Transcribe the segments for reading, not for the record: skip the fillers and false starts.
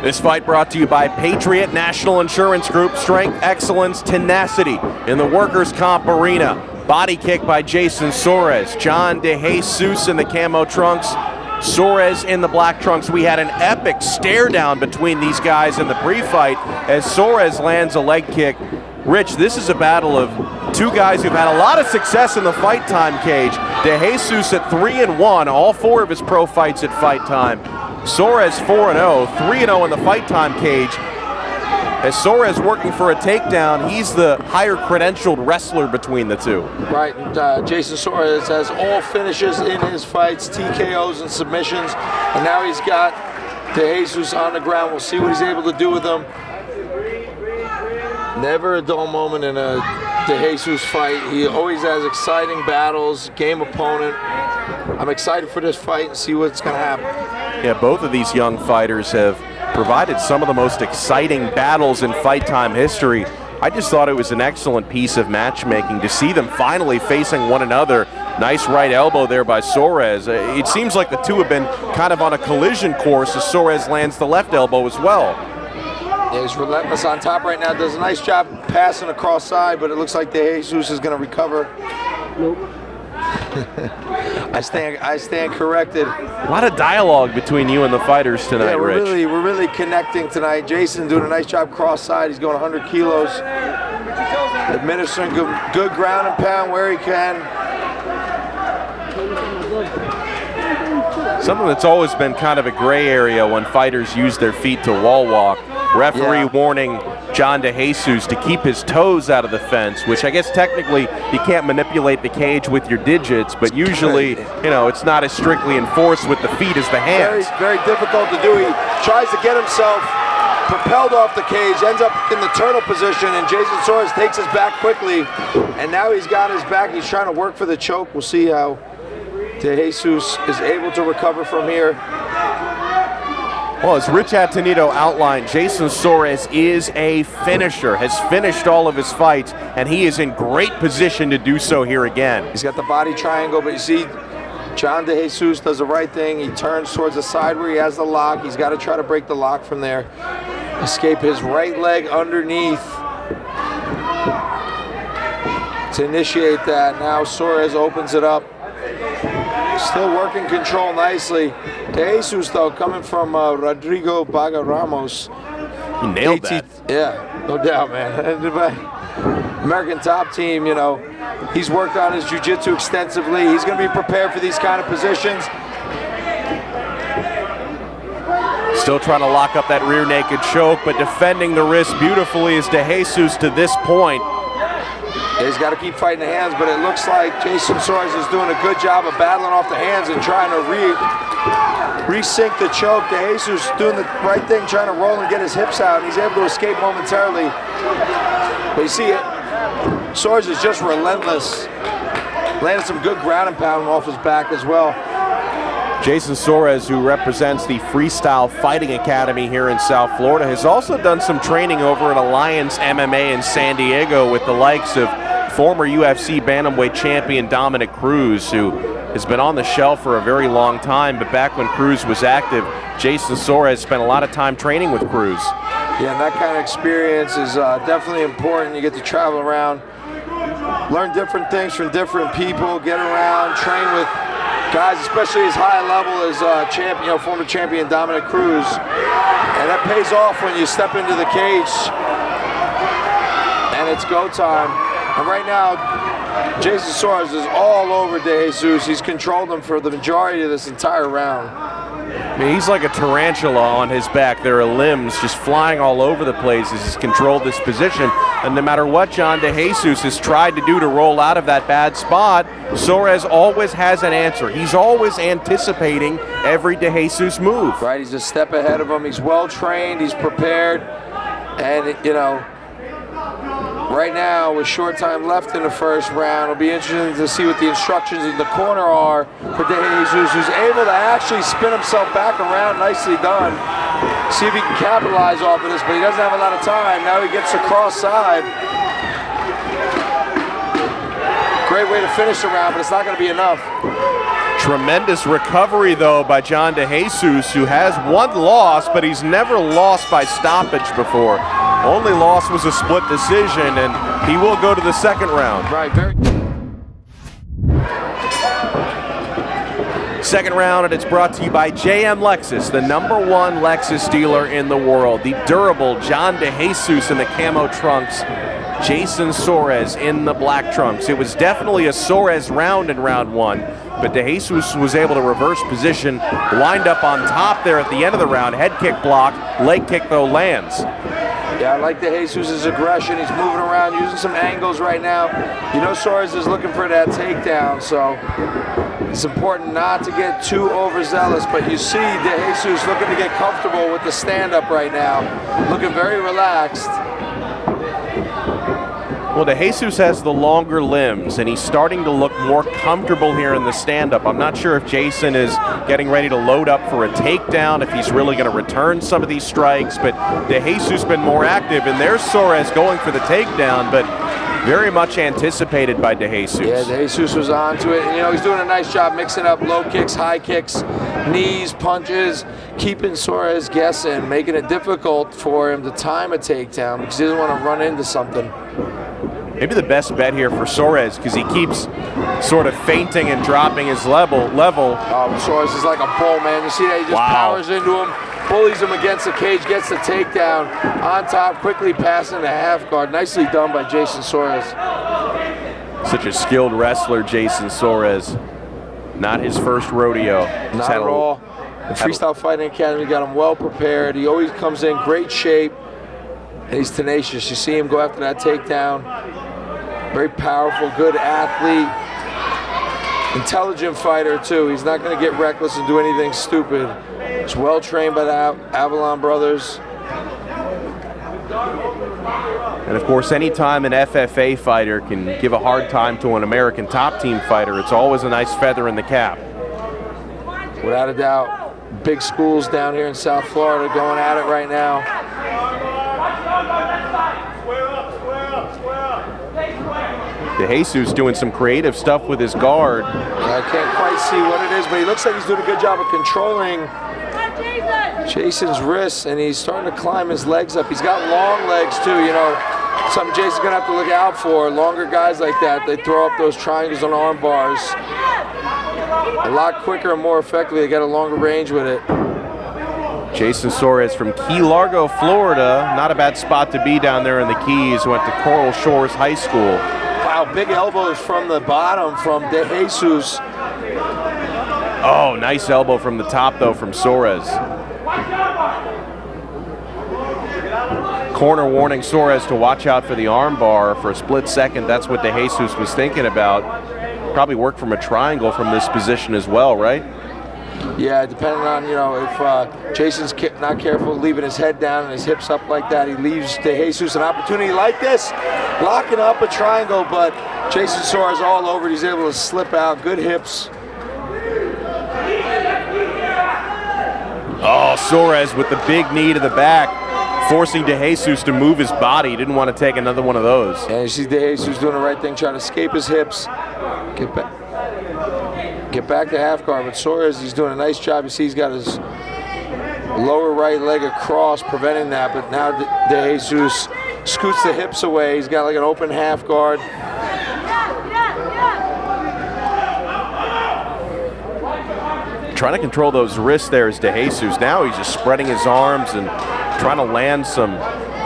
This fight brought to you by Patriot National Insurance Group. Strength, excellence, tenacity in the workers' comp arena. Body kick by Jason SOARES. John DeJesus in the camo trunks. SOARES in the black trunks. We had an epic stare down between these guys in the pre-fight as SOARES lands a leg kick. Rich, this is a battle of two guys who've had a lot of success in the Fight Time cage. DeJesus at 3-1, all four of his pro fights at Fight Time. SOARES 4-0, 3-0 in the Fight Time cage. As SOARES working for a takedown, he's the higher credentialed wrestler between the two. Right, and Jason SOARES has all finishes in his fights, TKOs and submissions, and now he's got DeJesus on the ground. We'll see what he's able to do with him. Never a dull moment in a DeJesus fight. He always has exciting battles, game opponent. I'm excited for this fight and see what's going to happen. Yeah, both of these young fighters have provided some of the most exciting battles in Fight Time history. I just thought it was an excellent piece of matchmaking to see them finally facing one another. Nice right elbow there by SOARES. It seems like the two have been kind of on a collision course as SOARES lands the left elbow as well. Yeah, he's relentless on top right now. Does a nice job passing across side, but it looks like DeJesus is going to recover. Nope. I stand corrected. A lot of dialogue between you and the fighters tonight, yeah, Rich. We're really connecting tonight. Jason doing a nice job cross side. He's going 100 kilos. Administering good ground and pound where he can. Something that's always been kind of a gray area when fighters use their feet to wall walk. Referee warning John DeJesus to keep his toes out of the fence, which I guess technically you can't manipulate the cage with your digits, but usually, you know, it's not as strictly enforced with the feet as the hands. Very, very difficult to do. He tries to get himself propelled off the cage, ends up in the turtle position, and Jason SOARES takes his back quickly, and now he's got his back. He's trying to work for the choke. We'll see how DeJesus is able to recover from here. Well, as Rich Atenito outlined, Jason SOARES is a finisher, has finished all of his fights, and he is in great position to do so here again. He's got the body triangle, but you see John DeJesus does the right thing. He turns towards the side where he has the lock. He's got to try to break the lock from there. Escape his right leg underneath to initiate that. Now SOARES opens it up. Still working control nicely. DeJesus, though, coming from Rodrigo Baga Ramos. He nailed that. Yeah, no doubt, man. American Top Team, you know, he's worked on his jiu-jitsu extensively. He's going to be prepared for these kind of positions. Still trying to lock up that rear naked choke, but defending the wrist beautifully is DeJesus to this point. He's got to keep fighting the hands, but it looks like Jason SOARES is doing a good job of battling off the hands and trying to re-sync the choke. DeJesus doing the right thing, trying to roll and get his hips out, and he's able to escape momentarily. But you see it, SOARES is just relentless. Landed some good ground and pound off his back as well. Jason SOARES, who represents the Freestyle Fighting Academy here in South Florida, has also done some training over at Alliance MMA in San Diego with the likes of former UFC bantamweight champion Dominic Cruz, who has been on the shelf for a very long time, but back when Cruz was active, Jason SOARES spent a lot of time training with Cruz. Yeah, and that kind of experience is definitely important. You get to travel around, learn different things from different people, get around, train with guys, especially as high level as former champion Dominic Cruz. And that pays off when you step into the cage and it's go time. And right now, Jason SOARES is all over DeJesus. He's controlled him for the majority of this entire round. I mean, he's like a tarantula on his back. There are limbs just flying all over the place as he's controlled this position. And no matter what John DeJesus has tried to do to roll out of that bad spot, SOARES always has an answer. He's always anticipating every DeJesus move. Right, he's a step ahead of him. He's well trained, he's prepared. And, you know, right now, with short time left in the first round, it'll be interesting to see what the instructions in the corner are for DeJesus, who's able to actually spin himself back around. Nicely done. See if he can capitalize off of this, but he doesn't have a lot of time. Now he gets the cross side. Great way to finish the round, but it's not going to be enough. Tremendous recovery, though, by John DeJesus, who has one loss, but he's never lost by stoppage before. Only loss was a split decision, and he will go to the second round. Right, very. Second round, and it's brought to you by JM Lexus, the #1 Lexus dealer in the world. The durable John DeJesus in the camo trunks, Jason SOARES in the black trunks. It was definitely a SOARES round in round one, but DeJesus was able to reverse position, wind up on top there at the end of the round. Head kick block, leg kick though lands. Yeah, I like DeJesus' aggression. He's moving around, using some angles right now. You know SOARES is looking for that takedown, so it's important not to get too overzealous, but you see DeJesus looking to get comfortable with the stand-up right now, looking very relaxed. Well, DeJesus has the longer limbs, and he's starting to look more comfortable here in the stand-up. I'm not sure if Jason is getting ready to load up for a takedown, if he's really going to return some of these strikes, but DeJesus been more active, and there's SOARES going for the takedown, but very much anticipated by DeJesus. Yeah, DeJesus was on to it, and you know, he's doing a nice job mixing up low kicks, high kicks, knees, punches, keeping SOARES guessing, making it difficult for him to time a takedown because he doesn't want to run into something. Maybe the best bet here for SOARES, because he keeps sort of feinting and dropping his level. SOARES is like a bull, man. You see that? He just powers into him, bullies him against the cage, gets the takedown on top, quickly passing the half guard. Nicely done by Jason SOARES. Such a skilled wrestler, Jason SOARES. Not his first rodeo. Not at all. The Freestyle Fighting Academy got him well prepared. He always comes in great shape, and he's tenacious. You see him go after that takedown. Very powerful, good athlete. Intelligent fighter, too. He's not going to get reckless and do anything stupid. He's well trained by the Avalon brothers. And of course, anytime an FFA fighter can give a hard time to an American top team fighter, it's always a nice feather in the cap. Without a doubt, big schools down here in South Florida going at it right now. DeJesus doing some creative stuff with his guard. I can't quite see what it is, but he looks like he's doing a good job of controlling Jason's wrists, and he's starting to climb his legs up. He's got long legs too, you know, something Jason's gonna have to look out for. Longer guys like that, they throw up those triangles on arm bars a lot quicker and more effectively. They got a longer range with it. Jason SOARES from Key Largo, Florida. Not a bad spot to be down there in the Keys. Went to Coral Shores High School. Wow, big elbows from the bottom from DeJesus. Oh, nice elbow from the top, though, from SOARES. Corner warning SOARES to watch out for the arm bar for a split second. That's what DeJesus was thinking about. Probably work from a triangle from this position as well, right? Yeah, depending on, you know, if Jason's not careful leaving his head down and his hips up like that, he leaves DeJesus an opportunity like this, locking up a triangle, but Jason SOARES all over it. He's able to slip out, good hips. Oh, SOARES with the big knee to the back, forcing DeJesus to move his body. He didn't want to take another one of those. And you see DeJesus doing the right thing, trying to escape his hips, get back to half guard. But SOARES, he's doing a nice job. You see he's got his lower right leg across, preventing that. But now DeJesus scoots the hips away. He's got like an open half guard. Trying to control those wrists there is DeJesus. Now he's just spreading his arms and trying to land some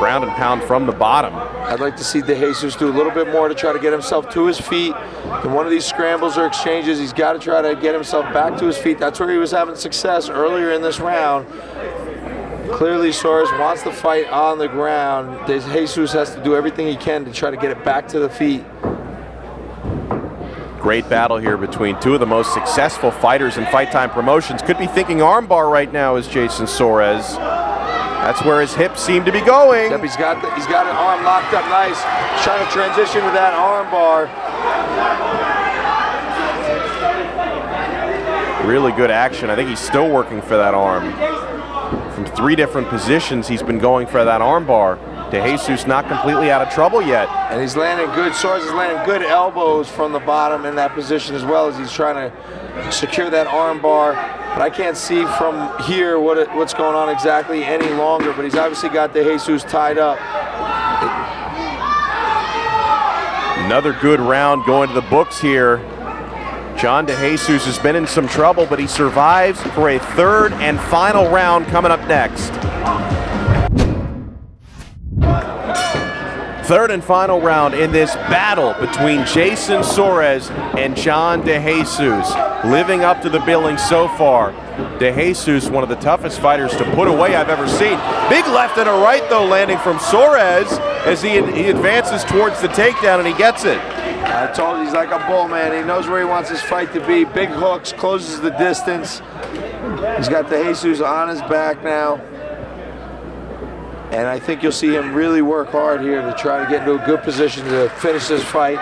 ground and pound from the bottom. I'd like to see DeJesus do a little bit more to try to get himself to his feet. In one of these scrambles or exchanges, he's got to try to get himself back to his feet. That's where he was having success earlier in this round. Clearly, SOARES wants to fight on the ground. DeJesus has to do everything he can to try to get it back to the feet. Great battle here between two of the most successful fighters in Fight Time Promotions. Could be thinking armbar right now is Jason SOARES. That's where his hips seem to be going. Yep, he's got an arm locked up nice. He's trying to transition to that arm bar. Really good action. I think he's still working for that arm. From 3 different positions, he's been going for that arm bar. De Jesus not completely out of trouble yet. And he's landing good. Soares is landing good elbows from the bottom in that position as well as he's trying to secure that arm bar. But I can't see from here what's going on exactly any longer, but he's obviously got De Jesus tied up. Another good round going to the books here. John De Jesus has been in some trouble, but he survives for a third and final round coming up next. Third and final round in this battle between Jason Soares and John De Jesus. Living up to the billing so far. De Jesus, one of the toughest fighters to put away I've ever seen. Big left and a right, though, landing from Soares as he advances towards the takedown, and he gets it. I told you, he's like a bull, man. He knows where he wants his fight to be. Big hooks, closes the distance. He's got De Jesus on his back now. And I think you'll see him really work hard here to try to get into a good position to finish this fight.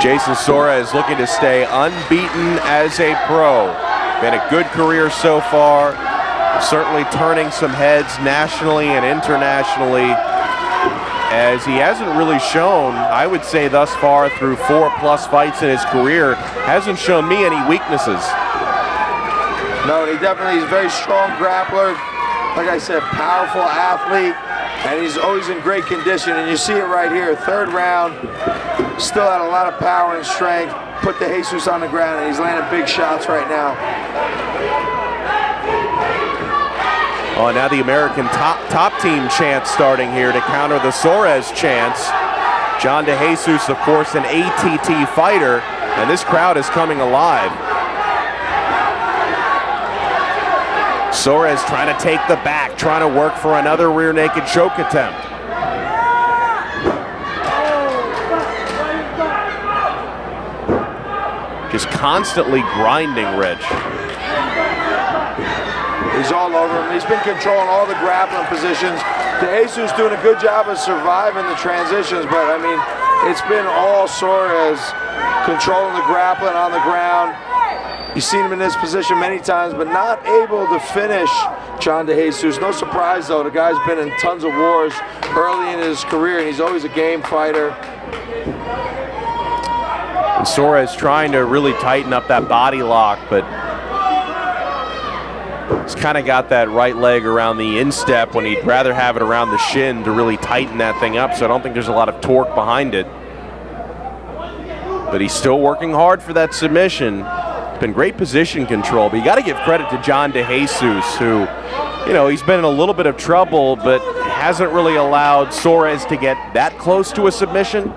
Jason Soares looking to stay unbeaten as a pro. Been a good career so far. Certainly turning some heads nationally and internationally, as he hasn't really shown, I would say thus far through 4+ fights in his career, hasn't shown me any weaknesses. No, he definitely is a very strong grappler. Like I said, powerful athlete, and he's always in great condition. And you see it right here, third round, still had a lot of power and strength. Put De Jesus on the ground, and he's landing big shots right now. Oh, now the American top team chant starting here to counter the Soares chants. John De Jesus, of course, an ATT fighter, and this crowd is coming alive. Soares trying to take the back, trying to work for another rear naked choke attempt. Just constantly grinding Rich. He's all over him. He's been controlling all the grappling positions. De Jesus doing a good job of surviving the transitions, but I mean, it's been all Soares controlling the grappling on the ground. You've seen him in this position many times, but not able to finish John De Jesus. No surprise, though. The guy's been in tons of wars early in his career, and he's always a game fighter. And Soares trying to really tighten up that body lock, but he's kind of got that right leg around the instep when he'd rather have it around the shin to really tighten that thing up, so I don't think there's a lot of torque behind it. But he's still working hard for that submission. Been great position control, but you got to give credit to John De Jesus, who, you know, he's been in a little bit of trouble, but hasn't really allowed Soares to get that close to a submission.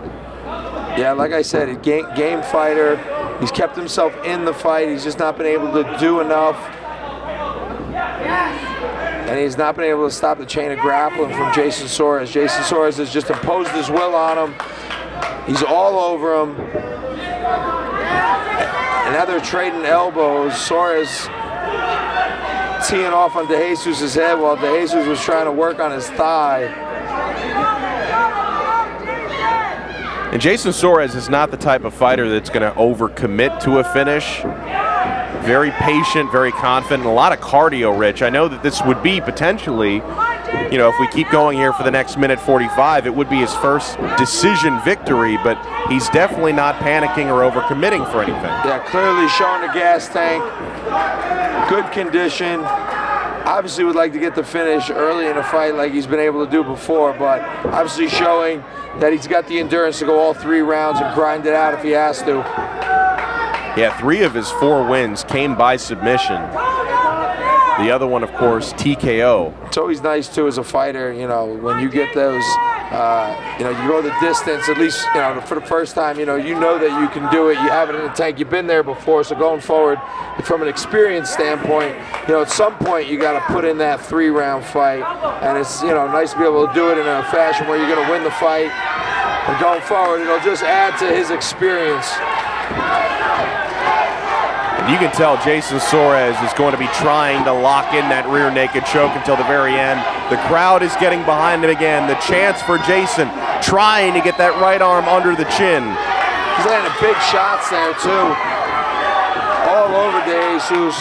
Yeah, like I said, a game fighter. He's kept himself in the fight. He's just not been able to do enough. And he's not been able to stop the chain of grappling from Jason Soares. Jason Soares has just imposed his will on him. He's all over him. And now they're trading elbows. Soares teeing off on De Jesus' head while De Jesus was trying to work on his thigh. And Jason Soares is not the type of fighter that's going to overcommit to a finish. Very patient, very confident, and a lot of cardio, Rich. I know that this would be potentially, you know, if we keep going here for the next minute 45, it would be his first decision victory, but he's definitely not panicking or overcommitting for anything. Yeah, clearly showing the gas tank. Good condition. Obviously would like to get the finish early in a fight like he's been able to do before, but obviously showing that he's got the endurance to go all 3 rounds and grind it out if he has to. Yeah, 3 of his 4 wins came by submission. The other one, of course, TKO. It's always nice, too, as a fighter, you know, when you get those, you know, you go the distance, at least, you know, for the first time, you know that you can do it. You have it in the tank. You've been there before, so going forward, from an experience standpoint, you know, at some point you got to put in that 3-round fight, and it's, you know, nice to be able to do it in a fashion where you're going to win the fight. And going forward, it'll just add to his experience. You can tell Jason Soares is going to be trying to lock in that rear naked choke until the very end. The crowd is getting behind him again. The chance for Jason trying to get that right arm under the chin. He's landing big shots there too. All over De Jesus.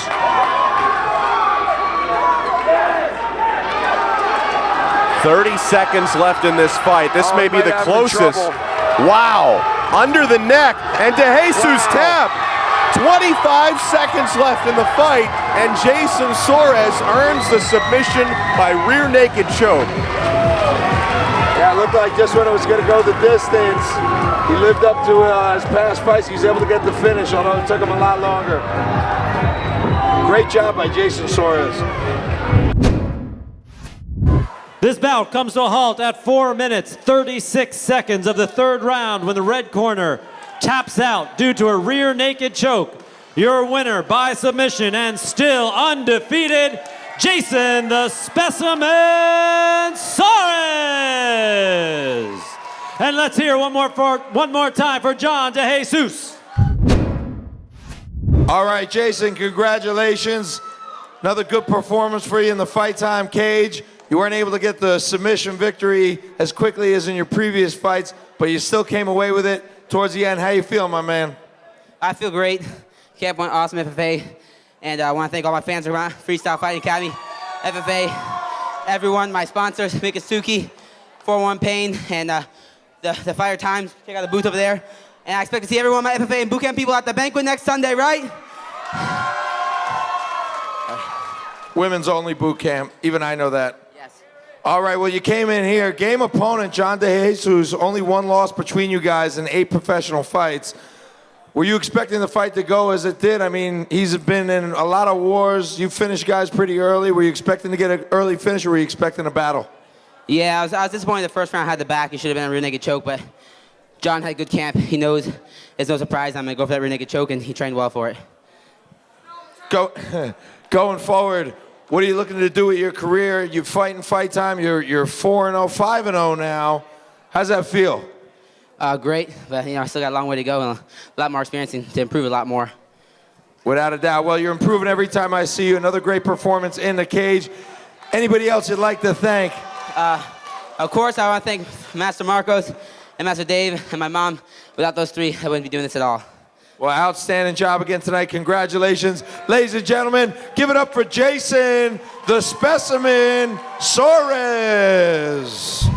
30 seconds left in this fight. This may be the closest. Trouble. Wow, under the neck, and DeJesus tap. 25 seconds left in the fight, and Jason Soares earns the submission by rear naked choke. Yeah, it looked like just when it was going to go the distance, he lived up to his past fights. He was able to get the finish, although it took him a lot longer. Great job by Jason Soares. This bout comes to a halt at 4 minutes, 36 seconds of the third round when the red corner taps out due to a rear naked choke. Your winner by submission and still undefeated, Jason the Specimen Soares. And let's hear one more time for John DeJesus. All right, Jason, congratulations. Another good performance for you in the Fight Time cage. You weren't able to get the submission victory as quickly as in your previous fights, but you still came away with it towards the end. How you feel, my man? I feel great. Camp went awesome, FFA. And I want to thank all my fans around Freestyle Fighting Academy, FFA, everyone, my sponsors, Mikasuki, 4-1 Pain, and the Fire Times. Check out the booth over there. And I expect to see everyone, my FFA and bootcamp people at the banquet next Sunday, right? Women's only boot camp. Even I know that. Yes. All right, well, you came in here. Game opponent, John DeJesus, only one loss between you guys in 8 professional fights. Were you expecting the fight to go as it did? I mean, he's been in a lot of wars. You finished guys pretty early. Were you expecting to get an early finish, or were you expecting a battle? Yeah, I was disappointed the first round had the back. It should have been a rear naked choke, but John had a good camp. He knows it's no surprise I'm going to go for that rear naked choke, and he trained well for it. Going forward, what are you looking to do with your career? You fight in Fight Time. You're 4-0, 5-0 now. How's that feel? Great, but I still got a long way to go and a lot more experience to improve a lot more. Without a doubt. Well, you're improving every time I see you. Another great performance in the cage. Anybody else you'd like to thank? Of course, I want to thank Master Marcos and Master Dave and my mom. Without those three, I wouldn't be doing this at all. Well, outstanding job again tonight. Congratulations. Ladies and gentlemen, give it up for Jason, the Specimen Soares.